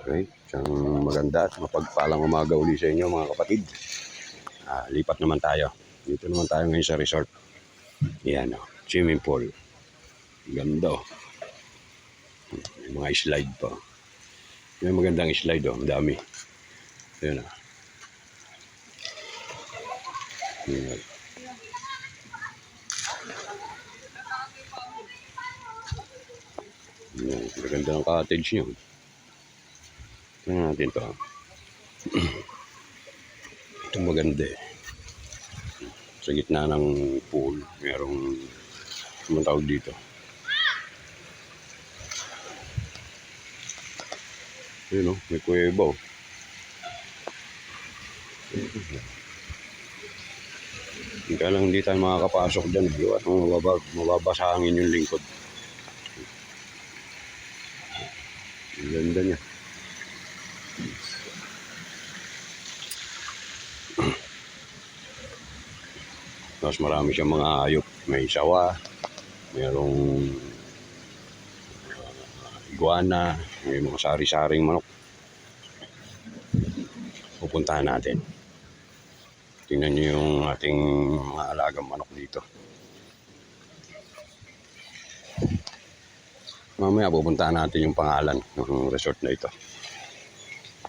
Okay, isang maganda at mapagpalang umaga uli sa inyo mga kapatid. Lipat naman tayo. Dito naman tayo ngayon sa resort. Yan o, swimming pool. Ganda o. May mga slide pa. May magandang slide o, ang dami. Yan o. Yan. Yan. Maganda ng cottage nyo. Tingnan natin ito. Ito maganda eh. Sa gitna ng pool, mayroong anong tawag dito. Yun o, may kuweba o. Kaya lang hindi tayo makakapasok dyan. At mababasangin yung lingkod. Ang ganda niya. Tapos marami siyang mga hayop. May sawa, mayroong iguana, may mga sari-saring manok. Pupuntahan natin. Tingnan nyo yung ating mga alagang manok dito. Mamaya pupuntahan natin yung pangalan ng resort na ito.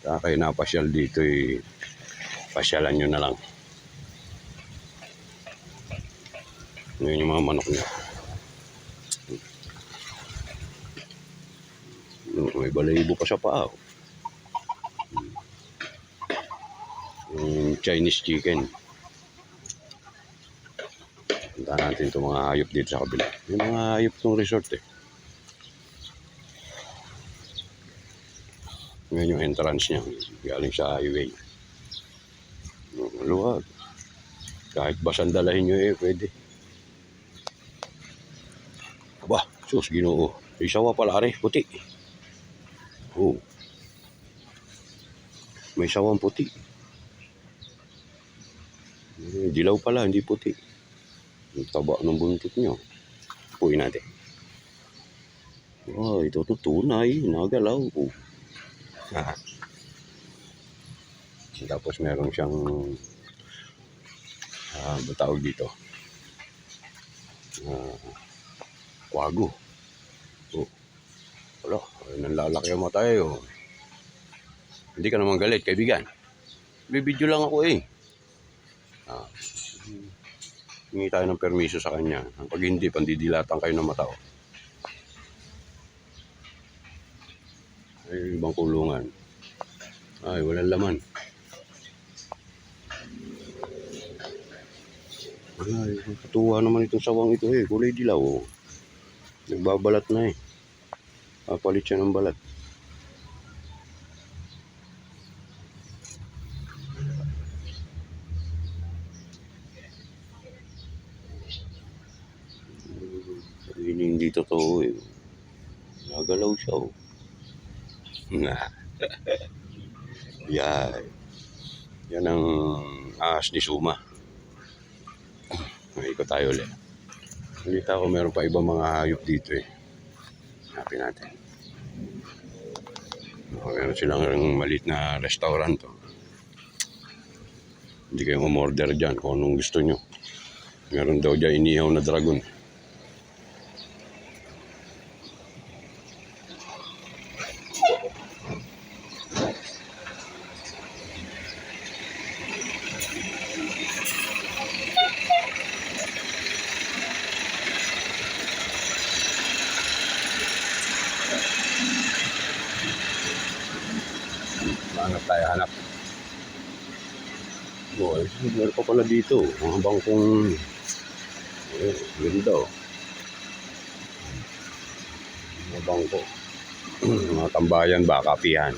Kaya kayo napasyal dito, pasyalan nyo na lang. Ngayon yung mga manok niya. May balahibo pa sa paa. Yung Chinese chicken. Punta natin itong mga hayop dito sa kabila. Yung mga hayop ng resort eh. Ngayon yung entrance niya. Galing sa highway. Luwag. Kahit basan dalahin nyo pwede. Aba, sus, Ginoo. May sawa pala rin, puti. Oh. May sawang puti. Dilaw pala, hindi puti. Ang taba ng buntot nyo. Puin natin. Oh, ito tunay. Nagalaw. Oh. Tapos meron siyang batawag dito. Kwago. Oh. Wala, nanlalaki ang mata eh. Oh. Hindi ka naman galit, kaibigan. Bibidyo lang ako eh. Hingi tayo ng permiso sa kanya. Pag hindi, pandidilatan kayo ng mata. Oh. Ay, ibang kulungan. Ay, walang laman. Ay, katuwa naman itong sawang ito eh. Kulay dilaw. Oh. Nagbabalat na eh. Papalit siya ng balat. Hindi totoo eh. Nagalaw siya oh. Yan ang ahas ni Suma. Ikot tayo ulit. Nakita ko meron pa ibang mga hayop dito eh. Hanapin natin. Meron silang maliit na restaurant. Oh. Hindi kayong umorder dyan kung anong gusto nyo. Meron daw dyan inihaw na dragon. Hanap tayo, hanap. Oh, meron pa pala dito. Mga bangkong ganda oh. Mga bangko. Mga tambayan ba, kapihan.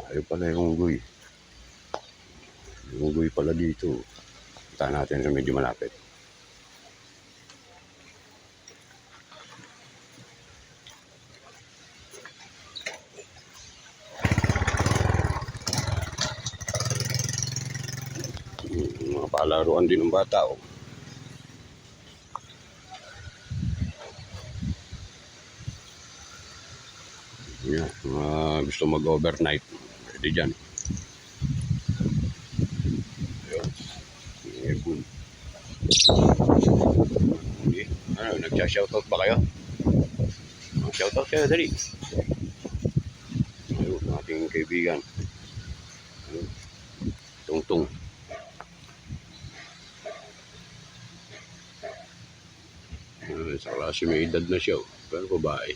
Ayaw pala yung unggoy. Yung unggoy pala dito. Punta natin sa medyo malapit. laruan din ng bata. Oh. Yeah, gusto mag-overnight. Pwede dyan. Ayun. Okay. Ano, nagsha-shoutout ba kayo? Shoutout kayo, dali. Ayun, ating kaibigan. Ayun. Tungtong. Sa klase may edad na siya. Pero babae.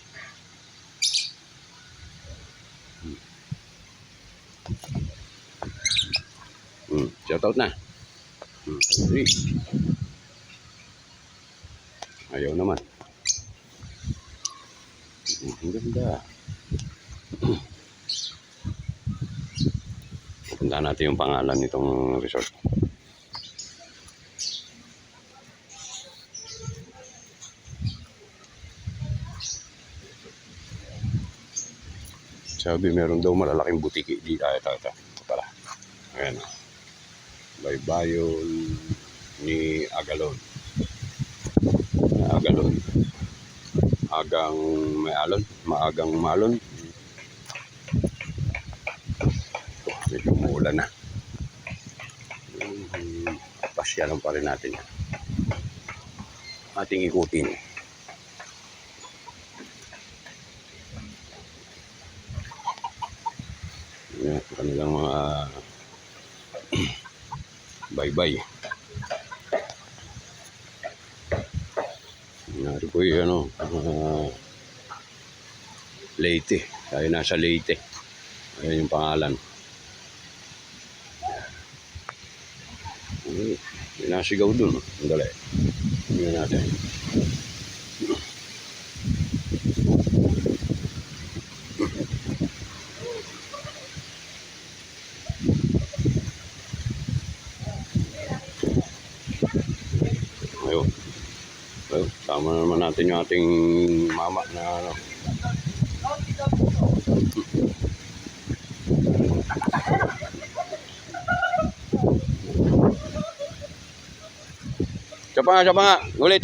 Shoutout na. Dali. Ayaw naman. Ang ganda. Punta natin yung pangalan nitong resort. Sabi meron daw malalaking butiki di ito pala. Ayan. Baybayon ni Agalon. Agalon. Agang may alon, maagang malon. Medyo umuulan na. Pasyalan pa rin natin yan. Ating ikutin. Yan, kanilang mga bye-bye. Nari po yung Leyte. Tayo nasa Leyte. Ayan yung pangalan. May nasigaw dun. Ang dali. Tingnan natin. Ayun. Ayun. Tama naman natin yung ating mama na ano. Siya pa nga. Ulit.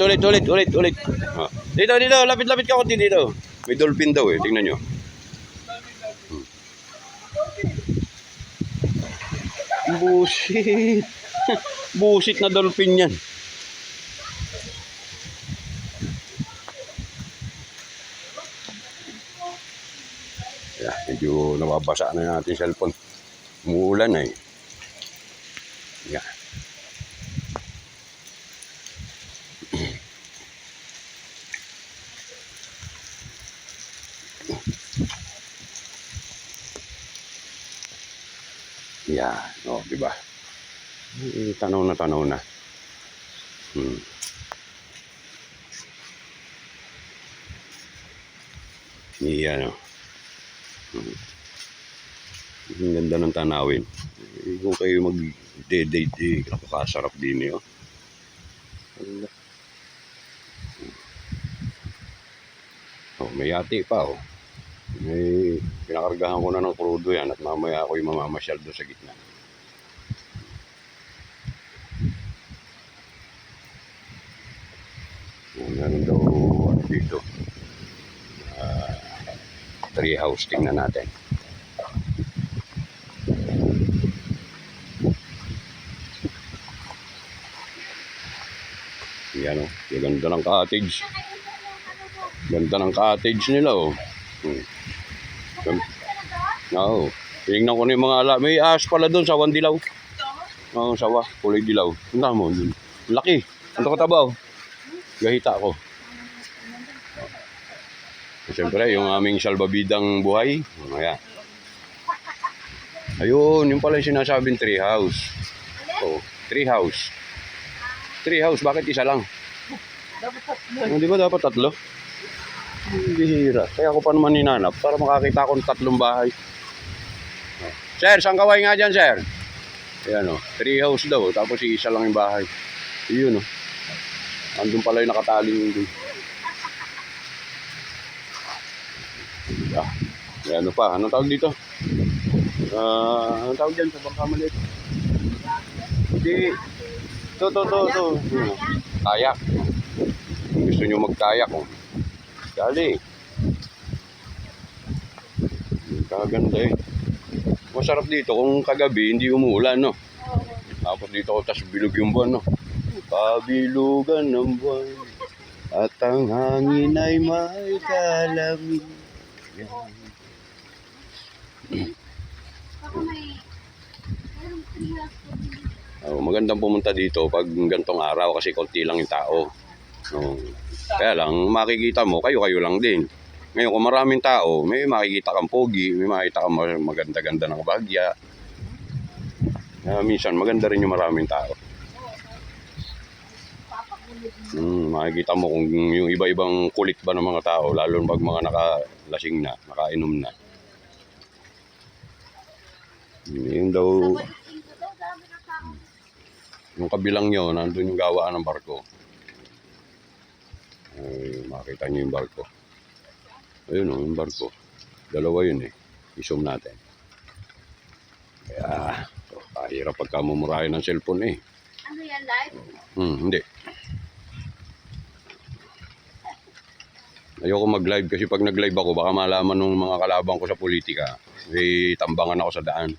Dito. Lapit ka konti dito. May dolphin daw eh. Tingnan nyo. Busit. Busit na dolphin yan. Yeah, medyo nababasa na natin cellphone. Umuulan eh. Yeah. Yeah, no, di ba? Tanaw na. Yan, no. Ang ganda ng tanawin. Kung kayo mag-date, napakasarap din yun. Oh, may yati pa, oh. May pinakargahan ko na ng krudo yan at mamaya ako yung mamamasyal doon sa gitna. Meron daw dito. Tree house, tingnan natin. Yan o, yung ganda ng cottage. Ganda ng cottage nila o. Oo. Tingnan ko na yung mga ala. May ahas pala doon, sawang dilaw. Oo, sawa, kulay dilaw. Tingnan mo, laki. Ano katabaw? Gahita ako. Siyempre, yung aming salbabidang buhay. Mamaya. Ayun, yung pala yung sinasabing tree house. Oh, tree house. Tree house, bakit isa lang? Dapat tatlo. Di ba dapat tatlo? Bihira. Kaya ako pa naman hinanap para makakita akong tatlong bahay. Sir, saan kaway nga dyan, sir? Ayan o, tree house daw. Tapos isa lang yung bahay. Yun o. Andun pala yung nakataling doon. Ano pa? Anong tawag dito? Anong tawag dyan sa bangka maliit? Hindi. Ito. Kayak. Gusto nyo magkayak, oh. Dali. Kaganda eh. Masarap dito kung kagabi hindi umuulan, no? Tapos dito ko, tas bilog yung buwan, no? Pabilugan ng buwan at ang hangin ay may kalamig. Yan. Magandang pumunta dito pag gantong araw kasi konti lang yung tao. Kaya lang, makikita mo, kayo lang din. Ngayon, kung maraming tao, may makikita kang pogi, may makikita kang maganda-ganda ng bahagya. Minsan, maganda rin yung maraming tao. Makikita mo kung yung iba-ibang kulit ba ng mga tao, lalo pag mga nakalasing na, nakainom na. Yun daw, yung kabilang nyo, nandun yung gawaan ng barko. Makita nyo yung barko. Ayun o, yung barko. Dalawa yun eh. I-zoom natin. Kaya, kahirap pagka mumurahin ng cellphone eh. Ano yan, live? Hindi. Ayoko mag-live kasi pag nag-live ako, baka malaman ng mga kalaban ko sa politika. Tambangan ako sa daan.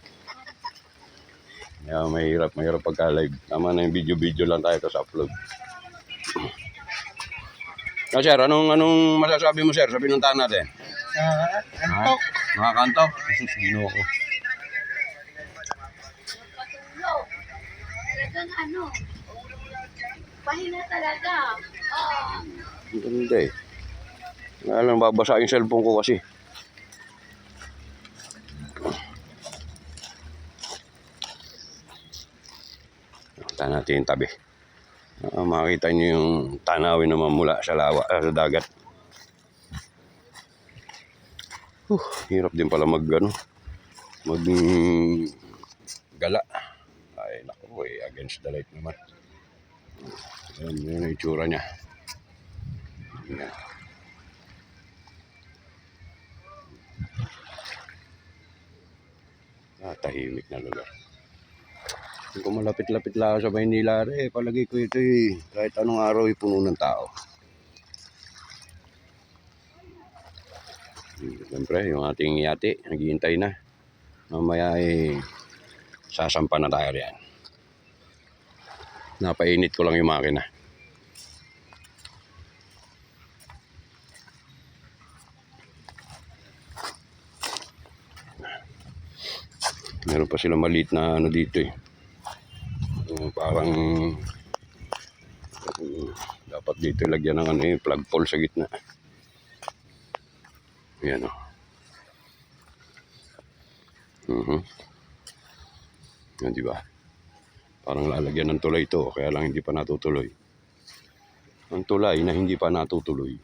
Kaya mahirap pagka-live. Tama na yung video lang tayo sa upload. Sir, anong masasabi mo, sir, sa pinuntahan natin? Antok. Nakakantok? Jesus, Ginoo ko. Patulog. Talagang ano. Pahinga talaga. Hindi. Nga lang, babasa yung cellphone ko kasi. Taan natin yung tabi. Makita nyo yung tanawin naman mula sa sa dagat. Hirap din pala gala. Ay, naku, against the light naman. Yan yung itsura niya. Yan. Tahimik na lugar. Kung malapit-lapit lang sa Maynila, palagi ko ito kahit anong araw puno ng tao. Siyempre, yung ating yate, naghihintay na. Mamaya sasampa na tayo riyan. Napainit ko lang yung makina. Meron pa sila maliit na dito eh. Parang dapat dito lagyan ng plug pole sa gitna. Ayan o. Yan, diba? Parang lalagyan ng tulay ito, kaya lang hindi pa natutuloy. Ang tulay na hindi pa natutuloy.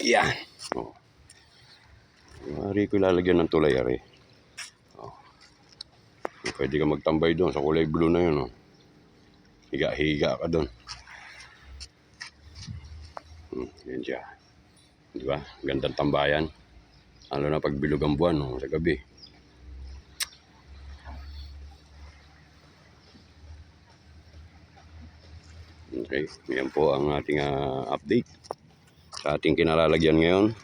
Yan. Mari ko lalagyan ng tulay, ari. Pwede ka magtambay doon sa kulay blue na yun. Higa-higa ka doon. Yan siya. Diba? Gandang tambayan. Lalo na pag bilog ang buwan sa gabi. Okay. Yan po ang ating update sa ating kinalalagyan ngayon.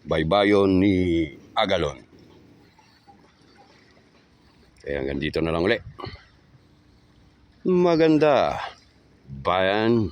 Baybayon ni Agalon. Kaya hanggang dito na lang ulit. Maganda. Bayan.